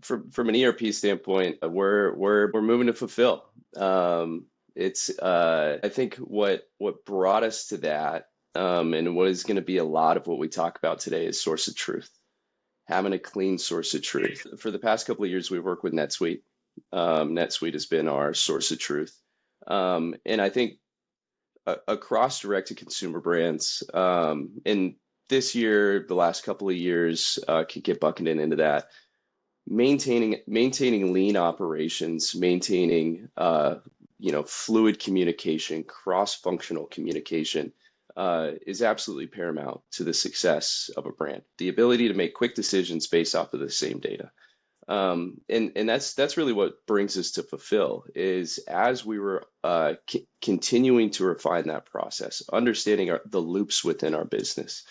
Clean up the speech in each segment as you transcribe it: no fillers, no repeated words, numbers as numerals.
from an ERP standpoint, we're moving to Fulfil. I think what brought us to that, and what is going to be a lot of what we talk about today is source of truth, having a clean source of truth. For the past couple of years, we've worked with NetSuite. NetSuite has been our source of truth, and I think across direct to consumer brands, and this year, the last couple of years, could get bucketed into that. Maintaining lean operations, maintaining fluid communication, cross-functional communication is absolutely paramount to the success of a brand. The ability to make quick decisions based off of the same data. And that's really what brings us to Fulfil is as we were continuing to refine that process, understanding the loops within our business,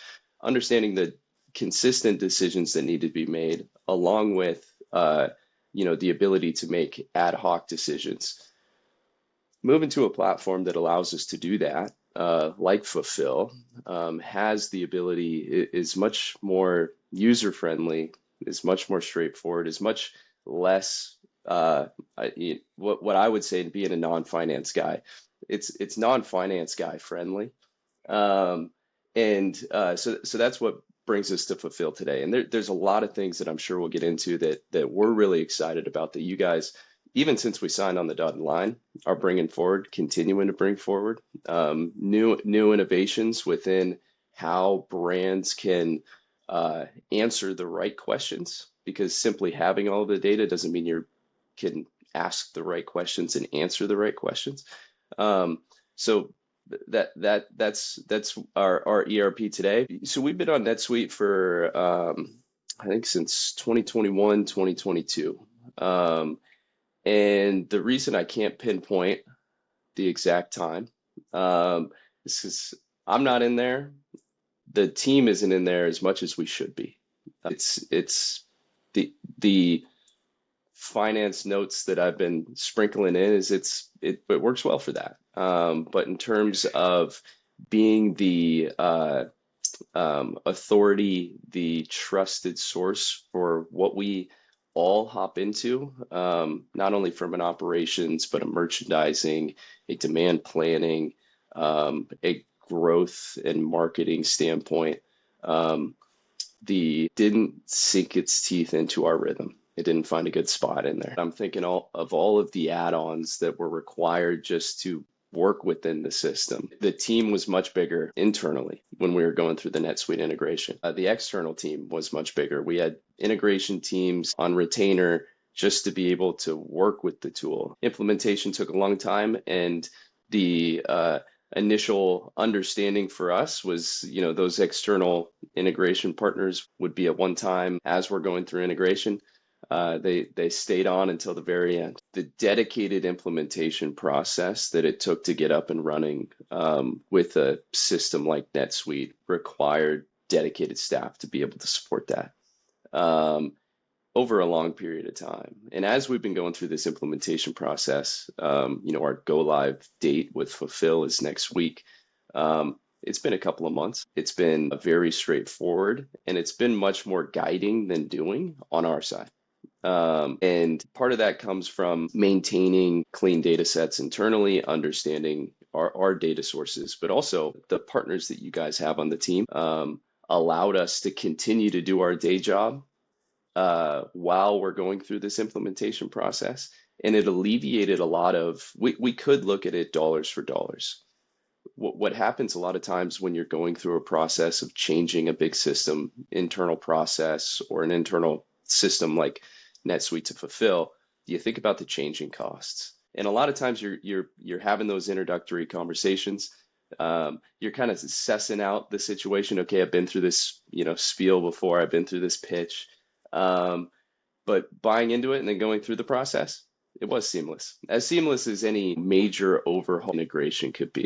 understanding the consistent decisions that need to be made, along with the ability to make ad hoc decisions. Moving to a platform that allows us to do that, like Fulfil, has the ability, is much more user friendly, is much more straightforward, is much less what I would say to being a non-finance guy. It's non-finance guy friendly. So that's what brings us to Fulfil today. And there's a lot of things that I'm sure we'll get into that we're really excited about that you guys, even since we signed on the dotted line, are bringing forward, continuing to bring forward new innovations within how brands can answer the right questions. Because simply having all the data doesn't mean you can ask the right questions and answer the right questions. So that's our ERP today. So we've been on NetSuite for I think since 2021, 2022. And the reason I can't pinpoint the exact time is because I'm not in there. The team isn't in there as much as we should be. It's the finance notes that I've been sprinkling in is it works well for that. But in terms of being the authority, the trusted source for what we all hop into, not only from an operations, but a merchandising, a demand planning, a growth and marketing standpoint, the didn't sink its teeth into our rhythm. It didn't find a good spot in there. I'm thinking of all of the add-ons that were required just to work within the system. The team was much bigger internally when we were going through the NetSuite integration. The external team was much bigger. We had integration teams on retainer just to be able to work with the tool. Implementation took a long time, and the initial understanding for us was, those external integration partners would be at one time as we're going through integration. They stayed on until the very end. The dedicated implementation process that it took to get up and running with a system like NetSuite required dedicated staff to be able to support that over a long period of time. And as we've been going through this implementation process, our go live date with Fulfil is next week. It's been a couple of months. It's been very straightforward, and it's been much more guiding than doing on our side. And part of that comes from maintaining clean data sets internally, understanding our data sources, but also the partners that you guys have on the team allowed us to continue to do our day job while we're going through this implementation process. And it alleviated a lot of, we could look at it dollars for dollars. What happens a lot of times when you're going through a process of changing a big system, internal process, or an internal system like NetSuite to Fulfil, you think about the changing costs. And a lot of times you're having those introductory conversations. You're kind of sussing out the situation. Okay, I've been through this, spiel before. I've been through this pitch. But buying into it and then going through the process, it was seamless. As seamless as any major overhaul integration could be.